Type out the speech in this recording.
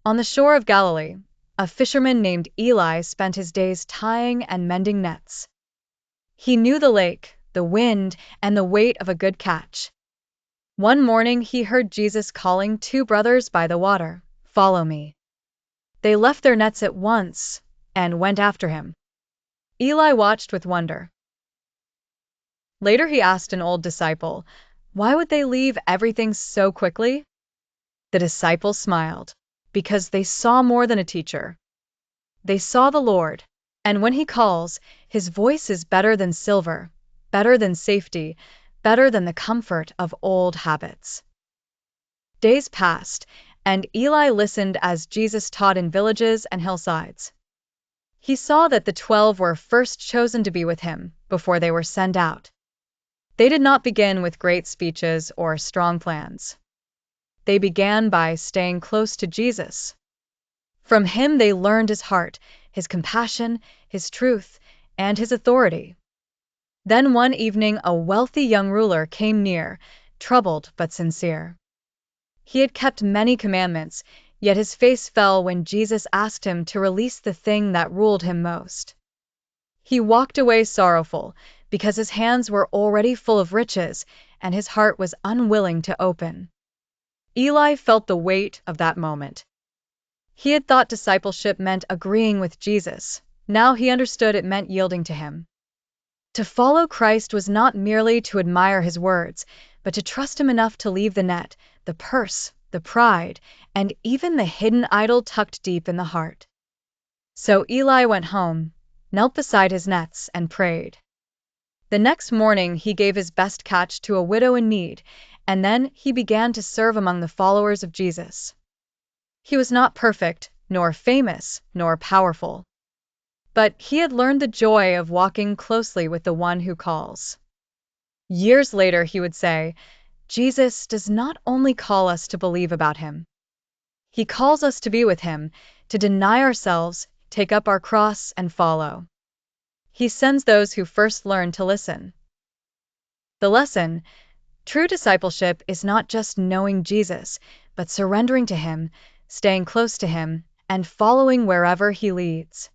On the shore of Galilee, a fisherman named Eli spent his days tying and mending nets. He knew the lake, the wind, and the weight of a good catch. One morning he heard Jesus calling two brothers by the water, "Follow me." They left their nets at once and went after him. Eli watched with wonder. Later he asked an old disciple, why would they leave everything so quickly? The disciple smiled, because they saw more than a teacher. They saw the Lord, and when he calls, his voice is better than silver, better than safety, better than the comfort of old habits. Days passed, and Eli listened as Jesus taught in villages and hillsides. He saw that the 12 were first chosen to be with him before they were sent out. They did not begin with great speeches or strong plans. They began by staying close to Jesus. From him they learned his heart, his compassion, his truth, and his authority. Then one evening a wealthy young ruler came near, troubled but sincere. He had kept many commandments, yet his face fell when Jesus asked him to release the thing that ruled him most. He walked away sorrowful, because his hands were already full of riches, and his heart was unwilling to open. Eli felt the weight of that moment. He had thought discipleship meant agreeing with Jesus. Now he understood it meant yielding to him. To follow Christ was not merely to admire his words, but to trust him enough to leave the net, the purse, the pride, and even the hidden idol tucked deep in the heart. So Eli went home, knelt beside his nets, and prayed. The next morning he gave his best catch to a widow in need, and then he began to serve among the followers of Jesus. He was not perfect, nor famous, nor powerful. But he had learned the joy of walking closely with the one who calls. Years later he would say, Jesus does not only call us to believe about him. He calls us to be with him, to deny ourselves, take up our cross, and follow. He sends those who first learn to listen. The lesson: true discipleship is not just knowing Jesus, but surrendering to him, staying close to him, and following wherever he leads.